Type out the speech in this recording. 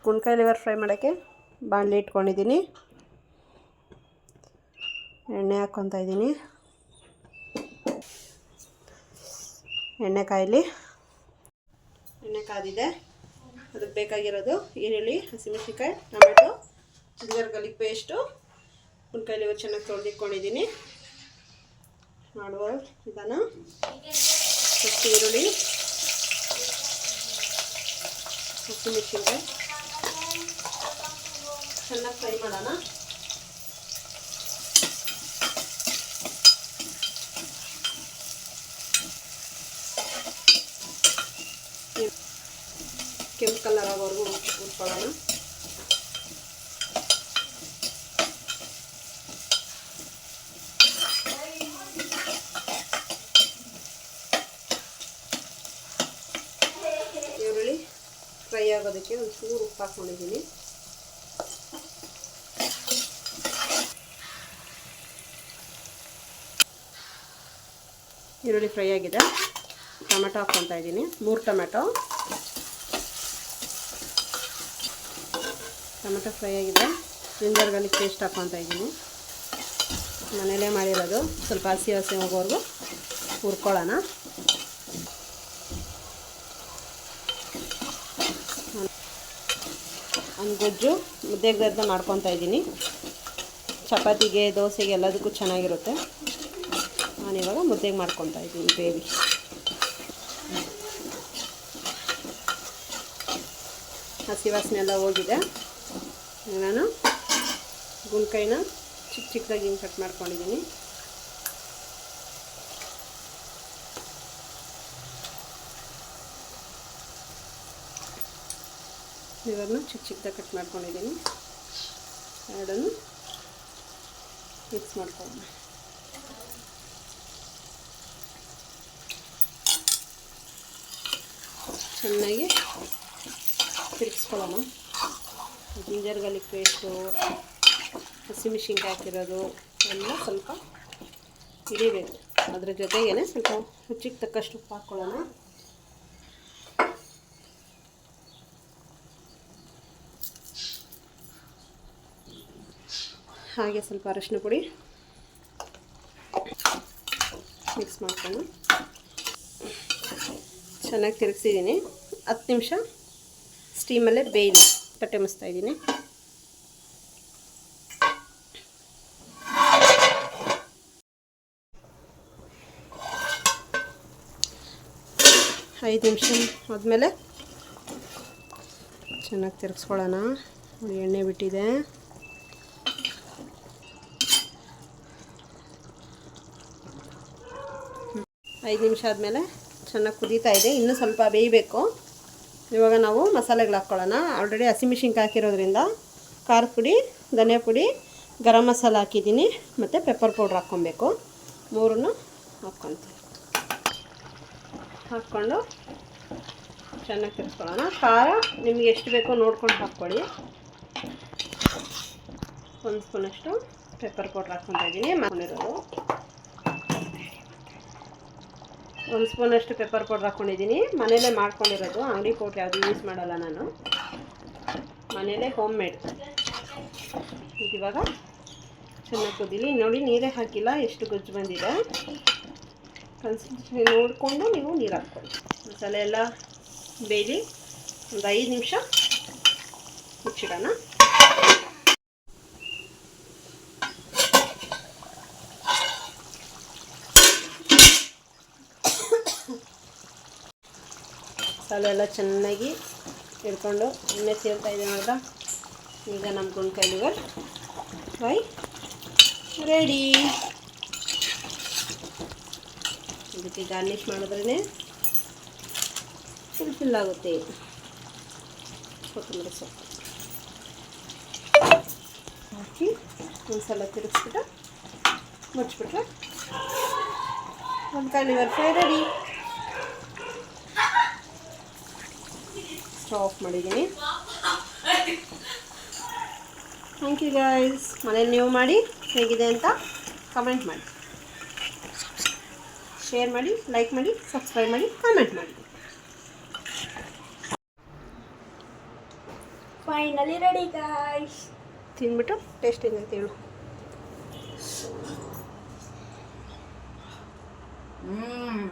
ಕುಣ್ಕಾಯಿ liver fry ಮಾಡೋಕ್ಕೆ ಬಾಣಲಿ ಇಟ್ಕೊಂಡಿದ್ದೀನಿ. ಎಣ್ಣೆ ಹಾಕ್ಕೊತಾ ಇದ್ದೀನಿ. ಎಣ್ಣೆ ಕಾಯಿಲಿ. ಎಣ್ಣೆ ಕಾದಿದೆ. ಅದಕ್ಕೆ ಬೇಕಾಗಿರೋದು ಈರುಳ್ಳಿ, ಹಸಿಮೆಣಸಿನ್ಕಾಯಿ, ಟೊಮೆಟೊ, ಜಿಂಜರ್ ಗಾರ್ಲಿಕ್ ಪೇಸ್ಟು, ಕುಣ್ಕಾಯಿ ಲಿವರ್ ಚೆನ್ನಾಗಿ ತೊಳೆದಿಟ್ಕೊಂಡಿದ್ದೀನಿ. ಮಾಡುವ ವಿಧಾನ: ಫಸ್ಟ್ ಈರುಳ್ಳಿ, ಹಸಿಮೆಣಸಿನ್ಕಾಯಿ ಚೆನ್ನಾಗಿ ಫ್ರೈ ಮಾಡೋಣ. ಕೆಂಪು ಕಲರ್ ಆಗೋವರೆಗೂ ಹುರ್ಕೊಳ್ಳೋಣ. ಈರುಳ್ಳಿ ಫ್ರೈ ಆಗೋದಕ್ಕೆ ಒಂದು ಚೂರು ಉಪ್ಪು ಹಾಕ್ಕೊಂಡಿದ್ದೀನಿ. ಈರುಳ್ಳಿ ಫ್ರೈ ಆಗಿದೆ. ಟೊಮೆಟೊ ಹಾಕ್ಕೊತಾ ಇದ್ದೀನಿ. 3 ಟೊಮೆಟೊ ಫ್ರೈ ಆಗಿದೆ. ಜಿಂಜರ್ ಗಾರ್ಲಿಕ್ ಪೇಸ್ಟ್ ಹಾಕ್ಕೊತಾ ಇದ್ದೀನಿ. ಮನೇಲೇ ಮಾಡಿರೋದು. ಸ್ವಲ್ಪ ಹಸಿ ಹೋಗೋವರೆಗೂ ಹುರ್ಕೊಳ್ಳೋಣ. ಒಂದು ಗೊಜ್ಜು ಮುದ್ದೆಗೆ ಗದ್ದ ಮಾಡ್ಕೊತಾ ಇದ್ದೀನಿ. ಚಪಾತಿಗೆ, ದೋಸೆಗೆ ಎಲ್ಲದಕ್ಕೂ ಚೆನ್ನಾಗಿರುತ್ತೆ. ನಾನಿವಾಗ ಮುದ್ದೆಗೆ ಮಾಡ್ಕೊತಾ ಇದ್ದೀನಿ ಗ್ರೇವಿ. ಹಸಿ ವಾಸನೆ ಎಲ್ಲ ಹೋಗಿದೆ. ನಾನು ಗುಂಡ್ಕಾಯಿನ ಚಿಕ್ಕದಾಗಿ ಹಿಂಗೆ ಕಟ್ ಮಾಡ್ಕೊಂಡಿದ್ದೀನಿ. ಇವನ್ನು ಚಿಕ್ಕದಾಗಿ ಕಟ್ ಮಾಡ್ಕೊಂಡಿದ್ದೀನಿ. ಎರಡನ್ನು ಮಿಕ್ಸ್ ಮಾಡ್ಕೊಳ್ಳೋಣ. ಚೆನ್ನಾಗಿ ತಿರುಗಿಸ್ಕೊಳ್ಳೋಣ. ಜಿಂಜರ್ ಗಾರ್ಲಿಕ್ ಪೇಸ್ಟು, ಹಸಿಮೆಣಸಿನ್ಕಾಯಿ ಹಾಕಿರೋದು ಎಲ್ಲ ಸ್ವಲ್ಪ ಹಿಡಿಬೇಕು. ಅದ್ರ ಜೊತೆಗೇ ಸ್ವಲ್ಪ ರುಚಿಗೆ ತಕ್ಕಷ್ಟು ಉಪ್ಪು ಹಾಕ್ಕೊಳ್ಳೋಣ. ಹಾಗೆ ಸ್ವಲ್ಪ ಅರಶಿನ ಪುಡಿ ಮಿಕ್ಸ್ ಮಾಡ್ಕೊಂಡು ಚೆನ್ನಾಗಿ ತಿರುಗಿಸಿದ್ದೀನಿ. 10 ನಿಮಿಷ ಸ್ಟೀಮಲ್ಲೇ ಬೇಯಲಿ ತಟ್ಟೆ ಮುಚ್ತಾ ಇದ್ದೀನಿ. ಐದು ನಿಮಿಷ ಆದಮೇಲೆ ಚೆನ್ನಾಗಿ ತಿರುಗಿಸ್ಕೊಳ್ಳೋಣ. ಎಣ್ಣೆ ಬಿಟ್ಟಿದೆ. ಐದು ನಿಮಿಷ ಆದಮೇಲೆ ಚೆನ್ನಾಗಿ ಕುದೀತಾ ಇದೆ. ಇನ್ನೂ ಸ್ವಲ್ಪ ಬೇಯಬೇಕು. ಇವಾಗ ನಾವು ಮಸಾಲೆಗಳು ಹಾಕ್ಕೊಳ್ಳೋಣ. ಆಲ್ರೆಡಿ ಹಸಿಮೆಣಸಿನ್ಕಾಯಿ ಹಾಕಿರೋದ್ರಿಂದ ಖಾರದ ಪುಡಿ, ಧನಿಯಾ ಪುಡಿ, ಗರಂ ಮಸಾಲ ಹಾಕಿದ್ದೀನಿ. ಮತ್ತು ಪೆಪ್ಪರ್ ಪೌಡ್ರ್ ಹಾಕ್ಕೊಬೇಕು. ಮೂರನ್ನು ಹಾಕ್ಕೊಂಡು ಚೆನ್ನಾಗಿ ತಿರ್ಸ್ಕೊಳ್ಳೋಣ. ಖಾರ ನಿಮಗೆ ಎಷ್ಟು ಬೇಕೋ ನೋಡ್ಕೊಂಡು ಹಾಕ್ಕೊಳ್ಳಿ. 1 ಸ್ಪೂನಷ್ಟು ಪೆಪ್ಪರ್ ಪೌಡ್ರ್ ಹಾಕ್ಕೊತಾ ಇದ್ದೀನಿ. ಮಾಡಿರೋದು 1 ಸ್ಪೂನಷ್ಟು ಪೆಪ್ಪರ್ ಪೌಡ್ರ್ ಹಾಕ್ಕೊಂಡಿದ್ದೀನಿ. ಮನೆಯಲ್ಲೇ ಮಾಡ್ಕೊಂಡಿರೋದು. ಅಂಗಡಿ ಪೌಡ್ರ್ ಯಾವುದು ಯೂಸ್ ಮಾಡಲ್ಲ ನಾನು. ಮನೆಯಲ್ಲೇ ಹೋಮ್ ಮೇಡ್. ಇವಾಗ ಚೆನ್ನಾಗಿ ಕುದೀಲಿ. ನೋಡಿ, ನೀರೇ ಹಾಕಿಲ್ಲ, ಎಷ್ಟು ಗೊಜ್ಜು ಬಂದಿದೆ. ಕನ್ಸಿಸ್ಟೆನ್ಸಿ ನೋಡಿಕೊಂಡು ನೀವು ನೀರು ಹಾಕ್ಕೊಳ್ಳಿ. ಮಸಾಲೆ ಎಲ್ಲ ಬೇಯಲಿ. ಒಂದು 5 ನಿಮಿಷ ಮುಚ್ಚಿಡೋಣ. ಮಸಾಲೆ ಎಲ್ಲ ಚೆನ್ನಾಗಿ ಹಿಡ್ಕೊಂಡು ಎಣ್ಣೆ ಸೇರ್ತಾ ಇದೆ ನೋಡ್ದ. ಈಗ ನಮ್ಮ ಗುಂಡ್ಕಾಯಿ ಲಿವರ್ ಫ್ರೈ ರೆಡಿ. ಇದಕ್ಕೆ ಗಾರ್ನಿಷ್ ಮಾಡಿದ್ರೇ ಫುಲ್ ಆಗುತ್ತೆ. ಕೊತ್ತಂಬರಿ ಸೊಪ್ಪು ಹಾಕಿ ಒಂದ್ಸಲ ತಿರುಗಿಸ್ಬಿಟ್ಟು ಮುಚ್ಚಿಬಿಟ್ರೆ ಗುಂಡ್ಕಾಯಿ liver fry ready. Stove off ಮಾಡಿದ್ದೀನಿ. Thank you guys. ಮನೇಲಿ ನೀವು ಮಾಡಿ ಹೇಗಿದೆ ಅಂತ ಕಮೆಂಟ್ ಮಾಡಿ, ಶೇರ್ ಮಾಡಿ, ಲೈಕ್ ಮಾಡಿ, ಸಬ್ಸ್ಕ್ರೈಬ್ ಮಾಡಿ, ಕಾಮೆಂಟ್ ಮಾಡಿ. Finally ready guys. ತಿಂದ್ಬಿಟ್ಟು ಟೇಸ್ಟ್ ಇದೆ ಅಂತ ಹೇಳು. ಹ್ಮ್